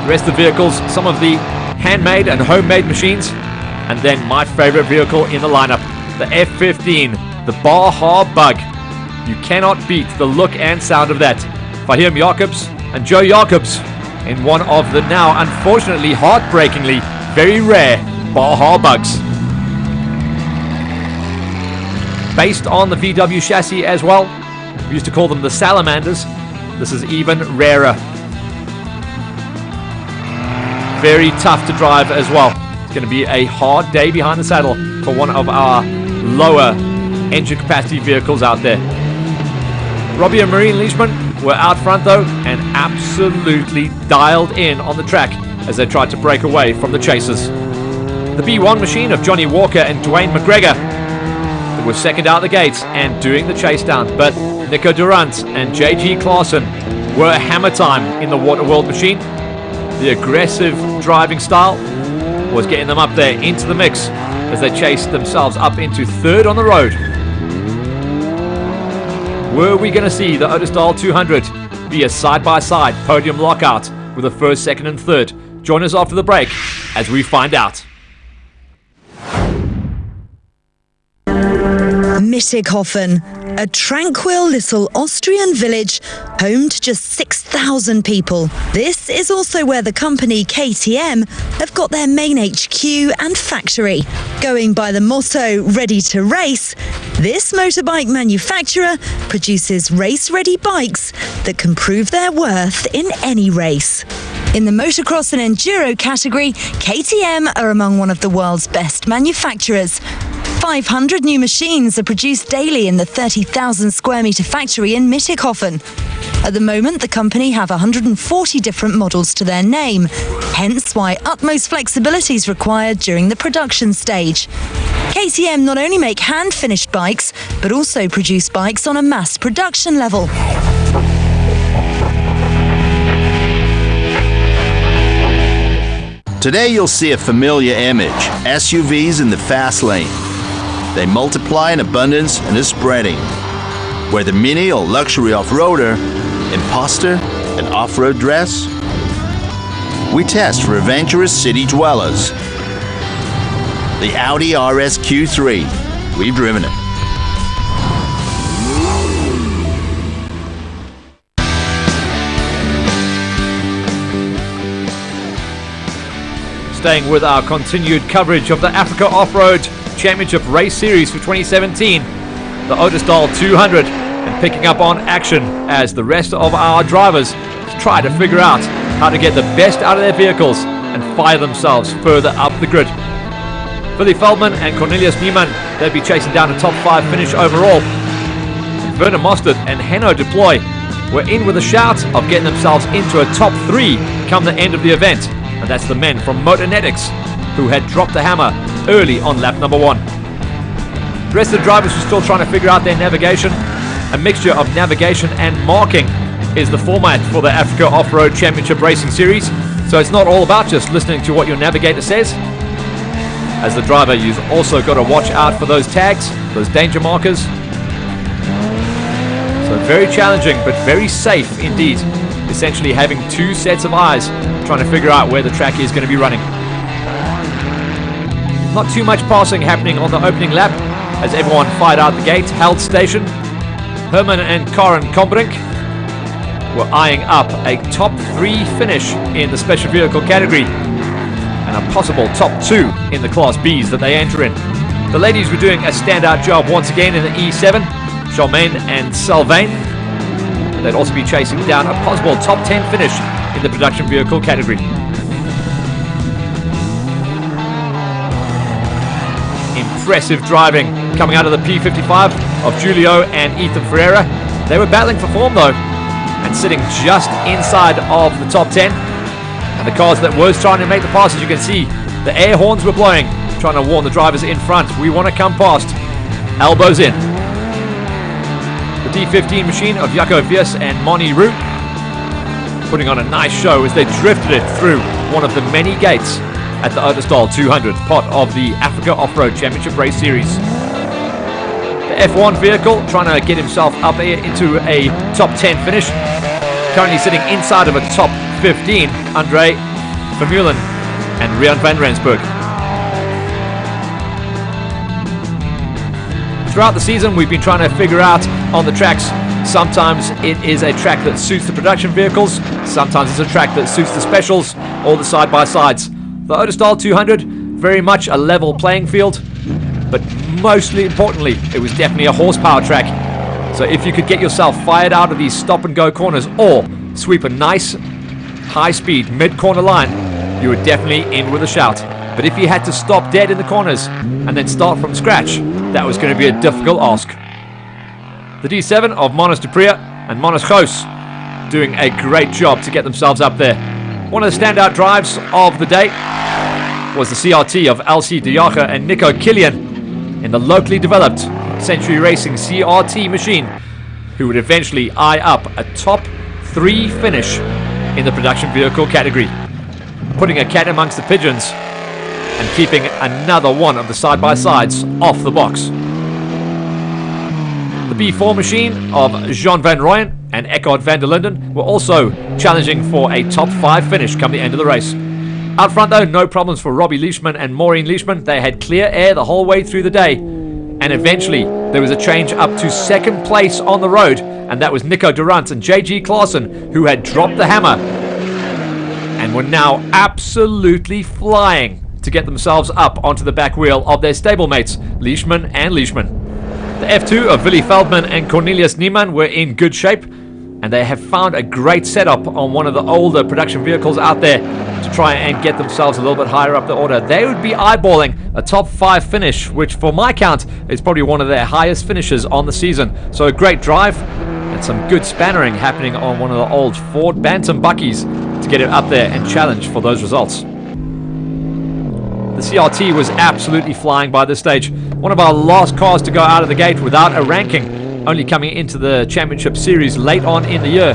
The rest of the vehicles, some of the handmade and homemade machines, and then my favorite vehicle in the lineup, the F15, the Baja Bug. You cannot beat the look and sound of that. Fahim Jacobs and Joe Jacobs in one of the now unfortunately heartbreakingly very rare Baja Bugs. Based on the VW chassis as well, we used to call them the Salamanders. This is even rarer. Very tough to drive as well. It's going to be a hard day behind the saddle for one of our lower engine capacity vehicles out there. Robbie and Marine Leishman were out front though and absolutely dialed in on the track as they tried to break away from the chasers. The B1 machine of Johnny Walker and Dwayne McGregor were second out the gates and doing the chase down, but Nico Durant and JG Claassen were hammer time in the Waterworld machine. The aggressive driving style was getting them up there into the mix as they chased themselves up into third on the road. Were we going to see the Ottosdal 200 be a side-by-side podium lockout with a first, second and third? Join us after the break as we find out. Mittighofen, a tranquil little Austrian village home to just 6,000 people. This is also where the company KTM have got their main HQ and factory. Going by the motto, ready to race, this motorbike manufacturer produces race-ready bikes that can prove their worth in any race. In the motocross and enduro category, KTM are among one of the world's best manufacturers. 500 new machines are produced daily in the 30,000 square metre factory in Mittighofen. At the moment, the company have 140 different models to their name, hence why utmost flexibility is required during the production stage. KTM not only make hand-finished bikes, but also produce bikes on a mass production level. Today you'll see a familiar image, SUVs in the fast lane. They multiply in abundance and is spreading. Where the mini or luxury off-roader, imposter and off-road dress. We test for adventurous city dwellers. The Audi RS Q3. We've driven it. Staying with our continued coverage of the Africa Off-Road Championship Race Series for 2017, the Ottosdal 200, and picking up on action as the rest of our drivers try to figure out how to get the best out of their vehicles and fire themselves further up the grid. Billy Feldman and Cornelius Niemann, they'd be chasing down a top 5 finish overall. And Werner Mostert and Henno Deploy were in with a shout of getting themselves into a top 3 come the end of the event. And that's the men from Motonetics, who had dropped the hammer early on lap number 1. The rest of the drivers were still trying to figure out their navigation. A mixture of navigation and marking is the format for the Africa Off-Road Championship Racing Series. So it's not all about just listening to what your navigator says. As the driver, you've also got to watch out for those tags, those danger markers. So very challenging, but very safe indeed, essentially having two sets of eyes trying to figure out where the track is going to be running. Not too much passing happening on the opening lap as everyone fired out the gate, held station. Herman and Karen Kombrink were eyeing up a top 3 finish in the special vehicle category and a possible top 2 in the Class Bs that they enter in. The ladies were doing a standout job once again in the E7, Charmaine and Sylvain. They'd also be chasing down a possible top 10 finish in the production vehicle category. Impressive driving coming out of the P55 of Julio and Ethan Ferreira. They were battling for form though, and sitting just inside of the top 10. And the cars that was trying to make the pass, as you can see, the air horns were blowing, trying to warn the drivers in front. We want to come past. Elbows in. The D15 machine of Jaco Viers and Moni Roux putting on a nice show as they drifted it through one of the many gates at the Ottosdal 200, part of the Africa Off-Road Championship Race Series. The F1 vehicle trying to get himself up here into a top 10 finish. Currently sitting inside of a top 15, Andre Vermeulen and Rian van Rensburg. Throughout the season, we've been trying to figure out on the tracks, sometimes it is a track that suits the production vehicles, sometimes it's a track that suits the specials or the side-by-sides. The Ottosdal 200, very much a level playing field, but mostly importantly, it was definitely a horsepower track. So if you could get yourself fired out of these stop-and-go corners or sweep a nice high-speed mid-corner line, you were definitely in with a shout. But if you had to stop dead in the corners and then start from scratch, that was going to be a difficult ask. The D7 of Manus de Pria and Manus Gous doing a great job to get themselves up there. One of the standout drives of the day was the CRT of Elsie de Jager and Nico Killian in the locally developed Century Racing CRT machine, who would eventually eye up a top 3 finish in the production vehicle category, putting a cat amongst the pigeons and keeping another one of the side-by-sides off the box. The B4 machine of Jean van Rooyen and Eckhard van der Linden were also challenging for a top 5 finish come the end of the race. Out front though, no problems for Robbie Leishman and Maureen Leishman. They had clear air the whole way through the day, and eventually there was a change up to 2nd place on the road, and that was Nico Durant and JG Klaassen, who had dropped the hammer and were now absolutely flying to get themselves up onto the back wheel of their stablemates, Leishman and Leishman. The F2 of Willy Feldman and Cornelius Niemann were in good shape, and they have found a great setup on one of the older production vehicles out there to try and get themselves a little bit higher up the order. They would be eyeballing a top 5 finish, which for my count is probably one of their highest finishes on the season. So a great drive and some good spannering happening on one of the old Ford Bantam Buckies to get it up there and challenge for those results. The CRT was absolutely flying by this stage. One of our last cars to go out of the gate without a ranking, only coming into the championship series late on in the year.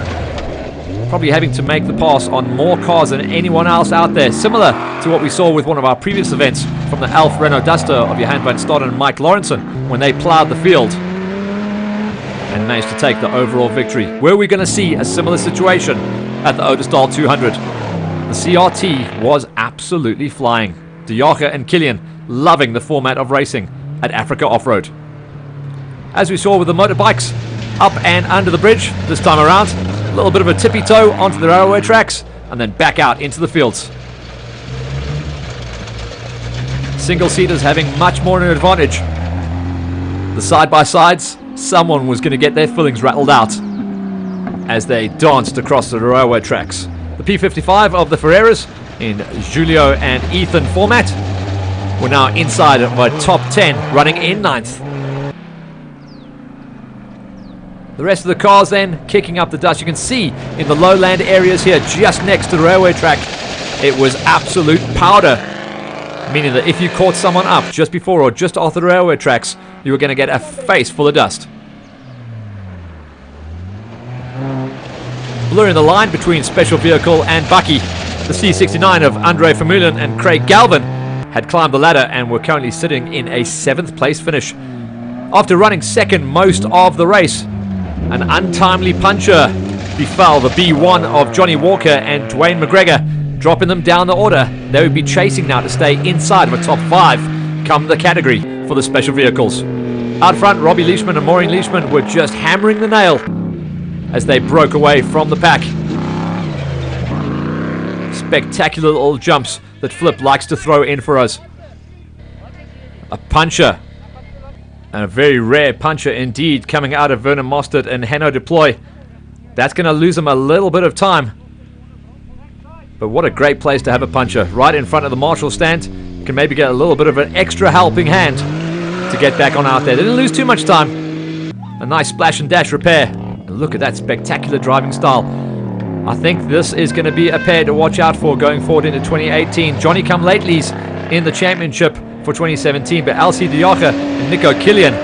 Probably having to make the pass on more cars than anyone else out there, similar to what we saw with one of our previous events from the Elf Renault Duster of Johan van Staden and Mike Lawrenson when they ploughed the field and managed to take the overall victory. Were we going to see a similar situation at the Ottosdal 200? The CRT was absolutely flying. De Jager and Killian loving the format of racing at Africa Off-Road. As we saw with the motorbikes, up and under the bridge this time around, a little bit of a tippy toe onto the railway tracks and then back out into the fields. Single-seaters having much more of an advantage. The side-by-sides, someone was going to get their fillings rattled out as they danced across the railway tracks. The P55 of the Ferreiras in Julio and Ethan format we're now inside of a top 10, running in 9th. The rest of the cars then kicking up the dust. You can see in the lowland areas here just next to the railway track, it was absolute powder, meaning that if you caught someone up just before or just off the railway tracks, you were going to get a face full of dust. Blurring the line between special vehicle and Bucky, the C69 of Andre Vermeulen and Craig Galvin had climbed the ladder and were currently sitting in a 7th place finish. After running second most of the race, an untimely puncher befell the B1 of Johnny Walker and Dwayne McGregor, dropping them down the order. They would be chasing now to stay inside of a top 5 come the category for the special vehicles. Out front, Robbie Leishman and Maureen Leishman were just hammering the nail as they broke away from the pack. Spectacular little jumps that Flip likes to throw in for us. A puncher, and a very rare puncher indeed, coming out of Vernon Mostert and Hanno Deploy. That's going to lose him a little bit of time. But what a great place to have a puncher right in front of the marshal stand. Can maybe get a little bit of an extra helping hand to get back on out there. They didn't lose too much time. A nice splash and dash repair. And look at that spectacular driving style. I think this is going to be a pair to watch out for going forward into 2018. Johnny Come Latelys in the championship for 2017, but Elsie Diocha and Nico Killian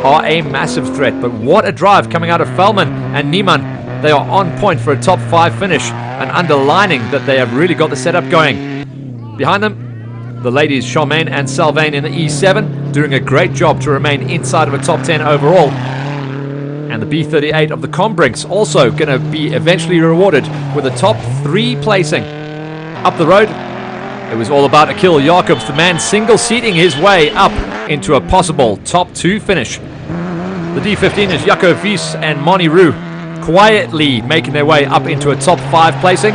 are a massive threat. But what a drive coming out of Fellman and Niemann. They are on point for a top 5 finish, and underlining that they have really got the setup going. Behind them, the ladies Charmaine and Salvain in the E7 doing a great job to remain inside of a top 10 overall. And the B38 of the Combrinks also going to be eventually rewarded with a top 3 placing. Up the road, it was all about Akil Jacobs, the man single-seating his way up into a possible top 2 finish. The D15 is Jaco Wies and Moni Roux quietly making their way up into a top 5 placing.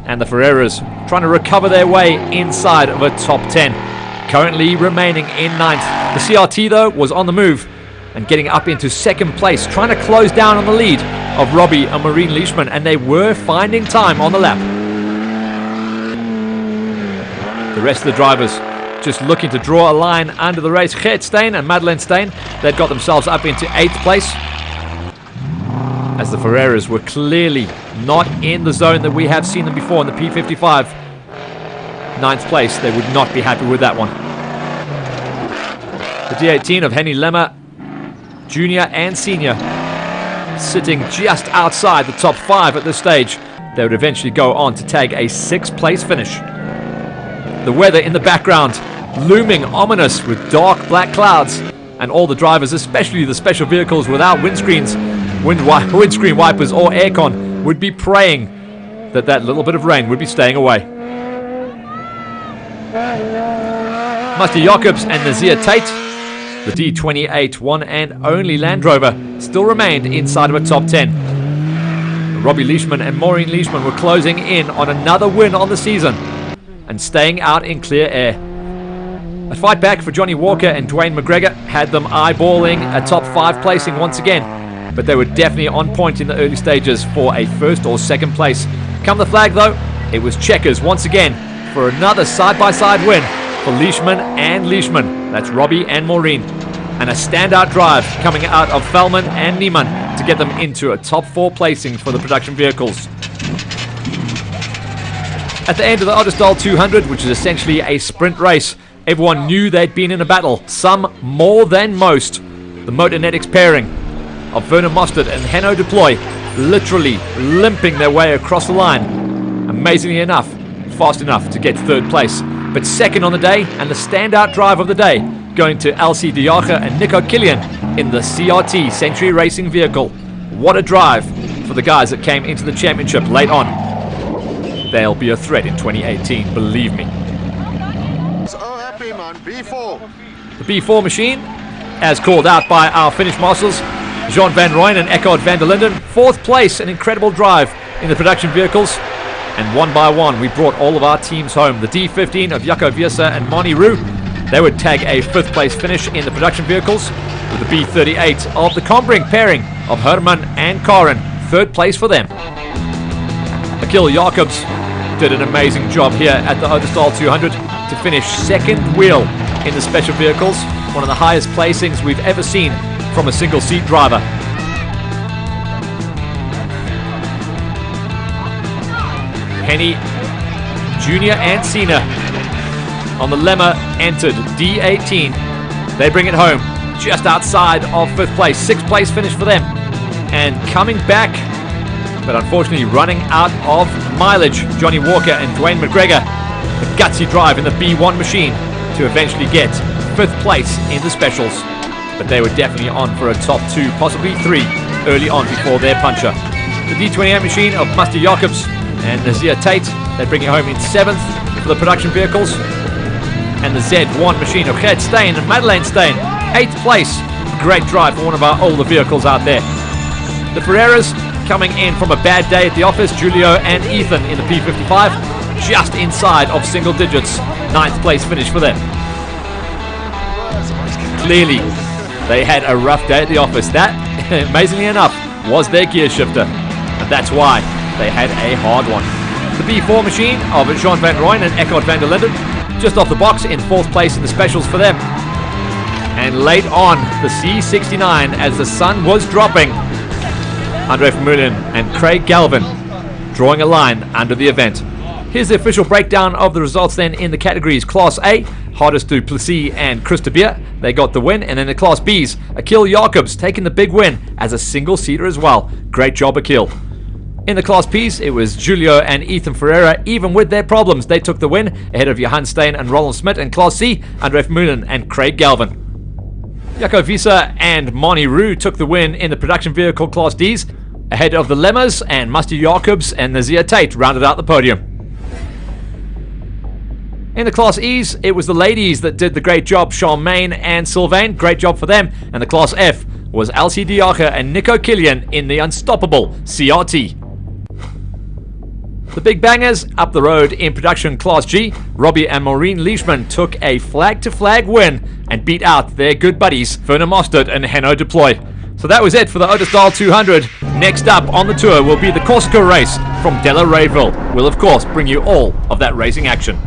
And the Ferreiras trying to recover their way inside of a top 10. Currently remaining in 9th. The CRT, though, was on the move and getting up into 2nd place, trying to close down on the lead of Robbie and Maureen Leishman, and they were finding time on the lap. The rest of the drivers just looking to draw a line under the race. Gert Steyn and Madeleine Steyn, they'd got themselves up into 8th place, as the Ferreiras were clearly not in the zone that we have seen them before in the P55. 9th place, they would not be happy with that one. The D18 of Henny Lemmer, junior and senior, sitting just outside the top 5 at this stage. They would eventually go on to tag a 6th place finish. The weather in the background looming ominous with dark black clouds, and all the drivers, especially the special vehicles without windscreens, windscreen wipers or aircon, would be praying that that little bit of rain would be staying away. Master Jacobs and Nazir Tate, the D28 one and only Land Rover, still remained inside of a top 10. Robbie Leishman and Maureen Leishman were closing in on another win on the season and staying out in clear air. A fight back for Johnny Walker and Dwayne McGregor had them eyeballing a top 5 placing once again, but they were definitely on point in the early stages for a 1st or 2nd place. Come the flag, though, it was checkers once again for another side-by-side win for Leishman and Leishman. That's Robbie and Maureen. And a standout drive coming out of Fellman and Niemann to get them into a top 4 placing for the production vehicles. At the end of the Ottosdal 200, which is essentially a sprint race, everyone knew they'd been in a battle, some more than most. The Motonetics pairing of Vernon Mostert and Hanno Deploy literally limping their way across the line. Amazingly enough, fast enough to get 3rd place. But 2nd on the day, and the standout drive of the day, going to Elsie Diocha and Nico Killian in the CRT Century Racing vehicle. What a drive for the guys that came into the championship late on. They'll be a threat in 2018, believe me. So happy, man. B4. The B4 machine, as called out by our Finnish marshals, Jean van Rooyen and Eckhard van der Linden. 4th place, an incredible drive in the production vehicles. And one by one, we brought all of our teams home. The D15 of Jaco Wies and Moni Roux, they would tag a 5th place finish in the production vehicles. With the B38 of the Combrink pairing of Herman and Karen, 3rd place for them. Akil Jacobs did an amazing job here at the Ottosdal 200 to finish 2nd wheel in the special vehicles. One of the highest placings we've ever seen from a single seat driver. Henny, junior and senior, on the Lemmer entered D18. They bring it home just outside of 5th place. 6th place finish for them. And coming back, but unfortunately running out of mileage, Johnny Walker and Dwayne McGregor. A gutsy drive in the B1 machine to eventually get 5th place in the specials. But they were definitely on for a top 2, possibly 3, early on before their puncher. The D28 machine of Muster Jacobs and Nazir Tate, they bring it home in 7th for the production vehicles. And the Z1 machine of Gert Steyn and Madeleine Steyn, 8th place. Great drive for one of our older vehicles out there. The Ferreiras coming in from a bad day at the office, Julio and Ethan in the P55, just inside of single digits. 9th place finish for them. Clearly, they had a rough day at the office. That, amazingly enough, was their gear shifter. And that's why they had a hard one. The B4 machine of Jean van Rooyen and Eckhard van der Linden, just off the box in 4th place in the specials for them. And late on, the C69 as the sun was dropping. Andre Vermeulen and Craig Galvin drawing a line under the event. Here's the official breakdown of the results then in the categories. Class A, Hardest du Plessis and Chris de Beer, they got the win. And then the Class B's, Akil Jacobs taking the big win as a single-seater as well. Great job, Akil. In the Class P's, it was Julio and Ethan Ferreira. Even with their problems, they took the win ahead of Johan Steyn and Roland Smit. And Class C, Andre Vermeulen and Craig Galvin. Jaco Visa and Moni Roux took the win in the production vehicle Class D's ahead of the Lemmers, and Muster Jacobs and Nazir Tate rounded out the podium. In the Class E's, it was the ladies that did the great job, Charmaine and Sylvain, great job for them. And the Class F was Elsie Diache and Nico Killian in the unstoppable CRT. The big bangers up the road in production Class G, Robbie and Maureen Leishman took a flag-to-flag win and beat out their good buddies Verna Mostert and Henno Deploy. So that was it for the Ottosdal 200. Next up on the tour will be the Corsica race from Della Rayville. We'll of course bring you all of that racing action.